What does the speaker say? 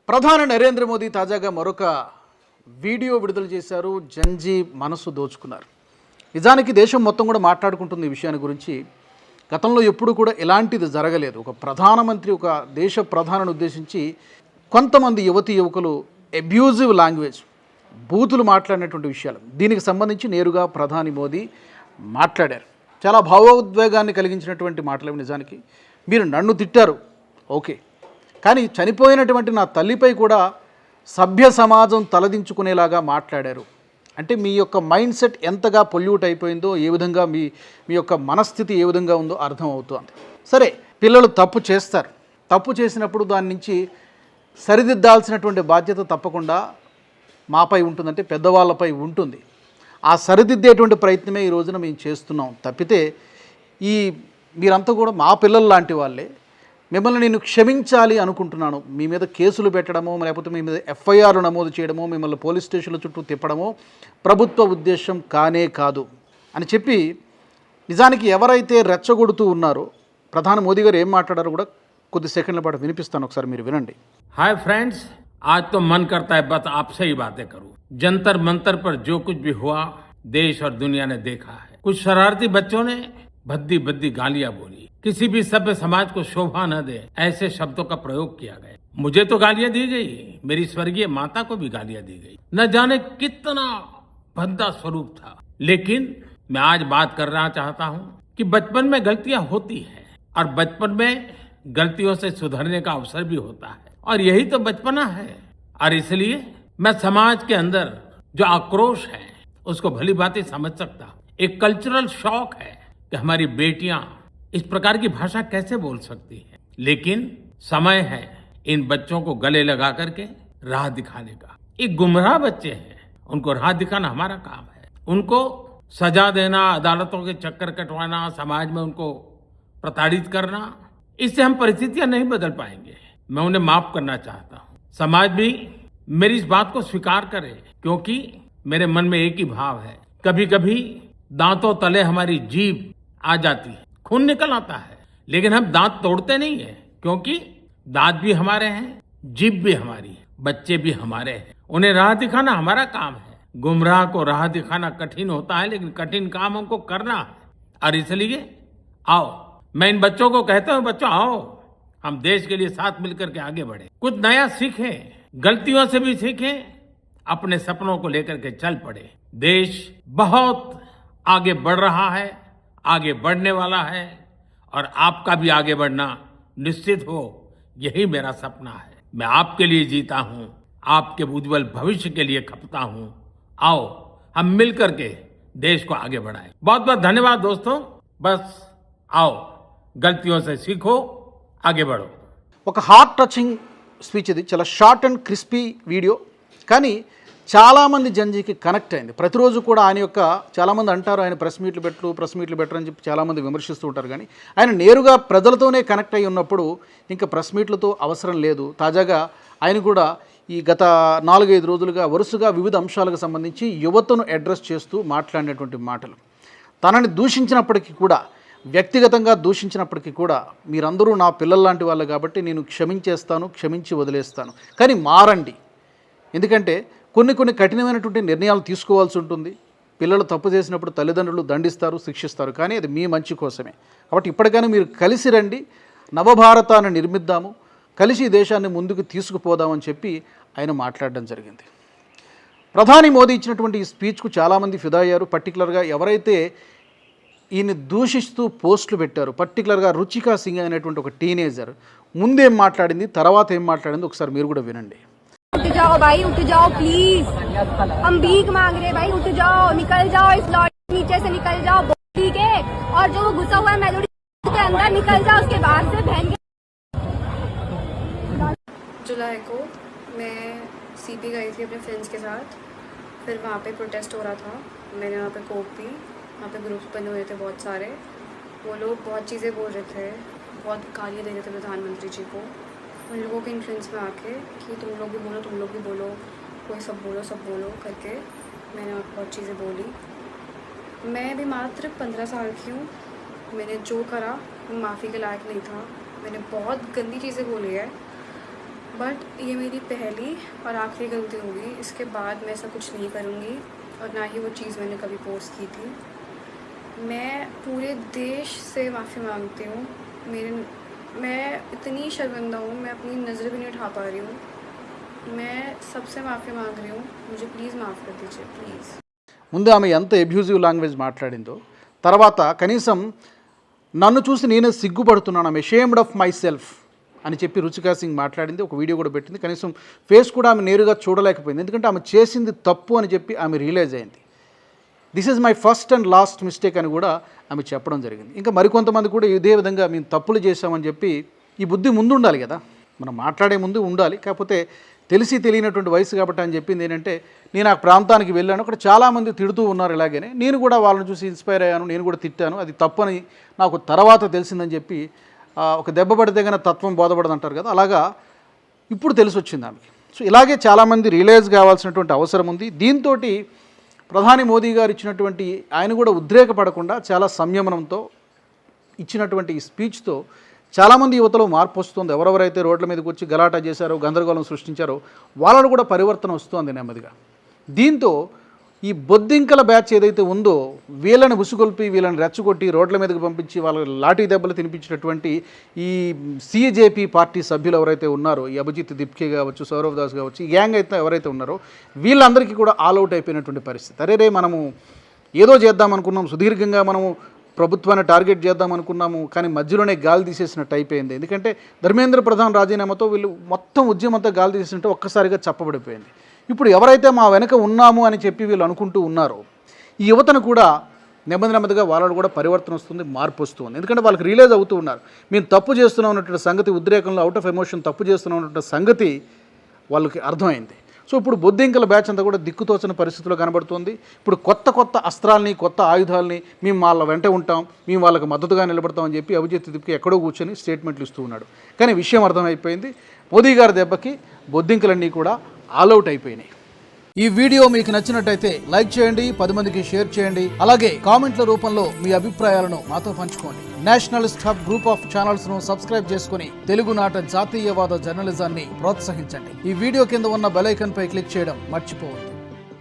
ప్రధాని నరేంద్ర మోదీ తాజాగా మరొక వీడియో విడుదల చేశారు. జంజీ మనసు దోచుకున్నారు. నిజానికి దేశం మొత్తం కూడా మాట్లాడుకుంటుంది ఈ విషయాన్ని గురించి. గతంలో ఎప్పుడు కూడా ఇలాంటిది జరగలేదు. ఒక ప్రధానమంత్రి ఒక దేశ ప్రధానిని ఉద్దేశించి కొంతమంది యువతీ యువకులు అబ్యూజివ్ లాంగ్వేజ్ బూతులు మాట్లాడినటువంటి విషయాలు, దీనికి సంబంధించి నేరుగా ప్రధాని మోదీ మాట్లాడారు. చాలా భావోద్వేగాన్ని కలిగించినటువంటి మాటలు. నిజానికి మీరు నన్ను తిట్టారు, ఓకే, కానీ చనిపోయినటువంటి నా తల్లిపై కూడా సభ్య సమాజం తలదించుకునేలాగా మాట్లాడారు. అంటే మీ యొక్క మైండ్ సెట్ ఎంతగా పొల్యూట్ అయిపోయిందో, ఏ విధంగా మీ యొక్క మనస్థితి ఏ విధంగా ఉందో అర్థం అవుతుంది. సరే, పిల్లలు తప్పు చేస్తారు. తప్పు చేసినప్పుడు దాని నుంచి సరిదిద్దాల్సినటువంటి బాధ్యత తప్పకుండా మాపై ఉంటుందంటే పెద్దవాళ్ళపై ఉంటుంది. ఆ సరిదిద్దేటువంటి ప్రయత్నమే ఈ రోజున మేము చేస్తున్నాం. తప్పితే మీరంతా కూడా మా పిల్లలు లాంటి వాళ్ళే. మిమ్మల్ని నేను క్షమించాలి అనుకుంటున్నాను. మీ మీద కేసులు పెట్టడమో, లేకపోతే మీ మీద ఎఫ్ఐఆర్లు నమోదు చేయడమో, మిమ్మల్ని పోలీస్ స్టేషన్ల చుట్టూ తిప్పడమో ప్రభుత్వ ఉద్దేశం కానే కాదు అని చెప్పి, నిజానికి ఎవరైతే రెచ్చగొడుతూ ఉన్నారో ప్రధాని మోదీ గారు ఏం మాట్లాడారో కూడా కొద్ది సెకండ్ల పాటు వినిపిస్తాను, ఒకసారి మీరు వినండి. हाय फ्रेंड्स, आज तो मन करता है बस आपसे ही बातें करूं। जंतर मंतर पर जो कुछ भी हुआ देश और दुनिया ने देखा है। कुछ शरारती बच्चों ने भद्दी भद्दी गालियां बोली, किसी भी सभ्य समाज को शोभा न दे ऐसे शब्दों का प्रयोग किया गया। मुझे तो गालियां दी गई, मेरी स्वर्गीय माता को भी गालियां दी गई। न जाने कितना भद्दा स्वरूप था। लेकिन मैं आज बात करना चाहता हूं कि बचपन में गलतियां होती हैं और बचपन में गलतियों से सुधरने का अवसर भी होता है, और यही तो बचपना है। और इसलिए मैं समाज के अंदर जो आक्रोश है उसको भली भांति समझ सकता हूं। एक कल्चरल शॉक है कि हमारी बेटियां इस प्रकार की भाषा कैसे बोल सकती हैं। लेकिन समय है इन बच्चों को गले लगा करके राह दिखाने का। ये गुमराह बच्चे हैं, उनको राह दिखाना हमारा काम है। उनको सजा देना, अदालतों के चक्कर कटवाना, समाज में उनको प्रताड़ित करना, इससे हम परिस्थितियां नहीं बदल पाएंगे। मैं उन्हें माफ करना चाहता हूं। समाज भी मेरी इस बात को स्वीकार करे, क्योंकि मेरे मन में एक ही भाव है। कभी कभी दांतों तले हमारी जीभ आ जाती है, खून निकल आता है, लेकिन हम दांत तोड़ते नहीं है, क्योंकि दांत भी हमारे हैं, जीभ भी हमारी है, बच्चे भी हमारे हैं। उन्हें राह दिखाना हमारा काम है। गुमराह को राह दिखाना कठिन होता है, लेकिन कठिन काम हमको करना है। और इसलिए आओ, मैं इन बच्चों को कहता हूं, बच्चों आओ, हम देश के लिए साथ मिलकर के आगे बढ़े, कुछ नया सीखें, गलतियों से भी सीखें, अपने सपनों को लेकर के चल पड़े। देश बहुत आगे बढ़ रहा है, आगे बढ़ने वाला है, और आपका भी आगे बढ़ना निश्चित हो, यही मेरा सपना है। मैं आपके लिए जीता हूं, आपके उज्जवल भविष्य के लिए खपता हूं। आओ, हम मिलकर के देश को आगे बढ़ाएं। बहुत बहुत धन्यवाद दोस्तों। बस आओ, गलतियों से सीखो, आगे बढ़ो। ఒక హార్ట్ టచింగ్ స్పీచ్. ఇది చాలా షార్ట్ అండ్ క్రిస్పీ వీడియో, కానీ చాలామంది జంజీకి కనెక్ట్ అయింది. ప్రతిరోజు కూడా ఆయన యొక్క చాలామంది అంటారు ఆయన ప్రెస్ మీట్లు పెట్టరు అని చెప్పి చాలామంది విమర్శిస్తూ ఉంటారు. కానీ ఆయన నేరుగా ప్రజలతోనే కనెక్ట్ అయి ఉన్నప్పుడు ఇంకా ప్రెస్ మీట్లతో అవసరం లేదు. తాజాగా ఆయన కూడా ఈ గత 4-5 రోజులుగా వరుసగా వివిధ అంశాలకు సంబంధించి యువతను అడ్రస్ చేస్తూ మాట్లాడినటువంటి మాటలు, తనని దూషించినప్పటికీ కూడా, వ్యక్తిగతంగా దూషించినప్పటికీ కూడా, మీరందరూ నా పిల్లల్లాంటి వాళ్ళు కాబట్టి నేను క్షమించేస్తాను, క్షమించి వదిలేస్తాను, కానీ మారండి. ఎందుకంటే కొన్ని కఠినమైనటువంటి నిర్ణయాలు తీసుకోవాల్సి ఉంటుంది. పిల్లలు తప్పు చేసినప్పుడు తల్లిదండ్రులు దండిస్తారు, శిక్షిస్తారు, కానీ అది మీ మంచి కోసమే. కాబట్టి ఇప్పటికైనా మీరు కలిసి రండి, నవభారతాన్ని నిర్మిద్దాము, కలిసి దేశాన్ని ముందుకు తీసుకుపోదామని చెప్పి ఆయన మాట్లాడడం జరిగింది. ప్రధాని మోదీ ఇచ్చినటువంటి ఈ స్పీచ్కు చాలామంది ఫిదా అయ్యారు. పర్టికులర్గా ఎవరైతే ఈయన దూషిస్తూ పోస్టులు పెట్టారు, పర్టికులర్గా రుచికా సింగ్ అనేటువంటి ఒక టీనేజర్ ముందేం మాట్లాడింది, తర్వాత ఏం మాట్లాడింది ఒకసారి మీరు కూడా వినండి. उठ जाओ भाई, उठ जाओ प्लीज, हम भीख मांग रहे भाई, उठ जाओ, निकल जाओ, इस लॉट नीचे से निकल जाओ, ठीक है, और जो घुसा हुआ है मेलोडी के अंदर निकल जाओ, उसके बाहर से बहन के। जुलाई को मैं सीपी गई थी अपने फ्रेंड्स के साथ, फिर वहाँ पे प्रोटेस्ट हो रहा था, मैंने वहाँ पे कोक पी, वहाँ पे ग्रुप्स बने हुए थे बहुत सारे, वो लोग बहुत चीज़ें बोल रहे थे, बहुत गालियाँ दे रहे थे प्रधानमंत्री जी को, उन लोगों के इन्फ्लुएंस में आके कि तुम लोग भी बोलो, कोई सब बोलो करके मैंने बहुत चीज़ें बोली। मैं भी मात्र 15 साल की हूँ, मैंने जो करा वो माफ़ी के लायक नहीं था, मैंने बहुत गंदी चीज़ें बोली है, बट ये मेरी पहली और आखिरी गलती होगी। इसके बाद मैं ऐसा कुछ नहीं करूँगी और ना ही वो चीज़ मैंने कभी पोस्ट की थी। मैं पूरे देश से माफ़ी मांगती हूँ। मैं इतनी शर्मिंदा हूँ, मैं अपनी नज़र भी नहीं उठा पा रही हूँ। मैं सबसे माफ़ी मांग रही हूँ, मुझे प्लीज़ माफ़ कर दीजिए प्लीज़। ముందు ఆమె ఎంత అబ్యూజివ్ లాంగ్వేజ్ మాట్లాడిందో, తర్వాత కనీసం నన్ను చూసి నేనే సిగ్గుపడుతున్నాను, ఆమె షేమ్డ్ ఆఫ్ మై సెల్ఫ్ అని చెప్పి రుచికా సింగ్ మాట్లాడింది. ఒక వీడియో కూడా పెట్టింది. కనీసం ఫేస్ కూడా ఆమె నేరుగా చూడలేకపోయింది, ఎందుకంటే ఆమె చేసింది తప్పు అని చెప్పి ఆమె రియలైజ్ అయింది. This is my first and last mistake అని కూడా ఆమె చెప్పడం జరిగింది. ఇంకా మరికొంతమంది కూడా ఇదే విధంగా మేము తప్పులు చేశామని చెప్పి, ఈ బుద్ధి ముందు ఉండాలి కదా, మనం మాట్లాడే ముందు ఉండాలి. కాకపోతే తెలిసి తెలియనటువంటి వయసు కాబట్టి అని చెప్పింది ఏంటంటే, నేను ఆ ప్రాంతానికి వెళ్ళాను, అక్కడ చాలామంది తిడుతూ ఉన్నారు ఇలాగనే, నేను కూడా వాళ్ళని చూసి ఇన్స్పైర్ అయ్యాను, నేను కూడా తిట్టాను, అది తప్పని నాకు తర్వాత తెలిసిందని చెప్పి, ఒక దెబ్బ పడితే కన్నా తత్వం బోధపడదు అంటారు కదా, అలాగా ఇప్పుడు తెలిసి వచ్చింది ఆమెకి. సో ఇలాగే చాలామంది రియలైజ్ కావాల్సినటువంటి అవసరం ఉంది. దీంతో ప్రధాని మోదీ గారు ఇచ్చినటువంటి, ఆయన కూడా ఉద్రేకపడకుండా చాలా సంయమనంతో ఇచ్చినటువంటి ఈ స్పీచ్తో చాలామంది యువతలో మార్పు వస్తుంది. ఎవరెవరైతే రోడ్ల మీదకి వచ్చి గలాటా చేశారో, గందరగోళం సృష్టించారో వాళ్ళలో కూడా పరివర్తన వస్తుంది నెమ్మదిగా. దీంతో ఈ బొద్దింకల బ్యాచ్ ఏదైతే ఉందో, వీళ్ళని ఉసుగొల్పి వీళ్ళని రెచ్చగొట్టి రోడ్ల మీదకి పంపించి వాళ్ళ లాఠీ దెబ్బలు తినిపించినటువంటి ఈ సిజేపీ పార్టీ సభ్యులు ఎవరైతే ఉన్నారో, ఈ అభిజిత్ దిప్కే కావచ్చు, సౌరవ్ దాస్ కావచ్చు, ఈ గ్యాంగ్ అయితే ఎవరైతే ఉన్నారో వీళ్ళందరికీ కూడా ఆల్అవుట్ అయిపోయినటువంటి పరిస్థితి. అరే మనము ఏదో చేద్దామనుకున్నాం, సుదీర్ఘంగా మనము ప్రభుత్వాన్ని టార్గెట్ చేద్దాం అనుకున్నాము, కానీ మధ్యలోనే గాలి తీసేసినట్టు అయిపోయింది. ఎందుకంటే ధర్మేంద్ర ప్రధాన్ రాజీనామాతో వీళ్ళు మొత్తం ఉద్యమంతో గాలి తీసేసినట్టు ఒక్కసారిగా చప్పబడిపోయింది. ఇప్పుడు ఎవరైతే మా వెనక ఉన్నాము అని చెప్పి వీళ్ళు అనుకుంటూ ఉన్నారో, ఈ యువతను కూడా నెమ్మదిగా వాళ్ళలో కూడా పరివర్తన వస్తుంది, మార్పు వస్తుంది. ఎందుకంటే వాళ్ళకి రియలైజ్ అవుతూ ఉన్నారు, మేము తప్పు చేస్తున్నాం అన్నటువంటి సంగతి, ఉద్రేకంలో అవుట్ ఆఫ్ ఎమోషన్ తప్పు చేస్తున్నాం అన్నటువంటి సంగతి వాళ్ళకి అర్థమైంది. సో ఇప్పుడు బొద్దింకల బ్యాచ్ అంతా కూడా దిక్కుతోచని పరిస్థితిలో కనబడుతుంది. ఇప్పుడు కొత్త అస్త్రాలని, కొత్త ఆయుధాలని, మేము వాళ్ళ వెంట ఉంటాం, మేము వాళ్ళకి మద్దతుగా నిలబడతామని చెప్పి అభిజిత్ దిప్కే ఎక్కడో కూర్చొని స్టేట్మెంట్లు ఇస్తూ ఉన్నాడు. కానీ విషయం అర్థమైపోయింది, మోదీ గారి దెబ్బకి బొద్దింకలన్నీ కూడా ఆల్అవుట్ అయిపోయినాయి. ఈ వీడియో మీకు నచ్చినట్టయితే లైక్ చేయండి, 10 మందికి షేర్ చేయండి, అలాగే కామెంట్ల రూపంలో మీ అభిప్రాయాలను మాతో పంచుకోండి. Nationalist hub group of channels ను సబ్స్క్రైబ్ చేసుకుని తెలుగునాట జాతీయవాద జర్నలిజాన్ని ప్రోత్సహించండి. ఈ వీడియో కింద ఉన్న బెల్ ఐకాన్ పై క్లిక్ చేయడం మర్చిపోవద్దు.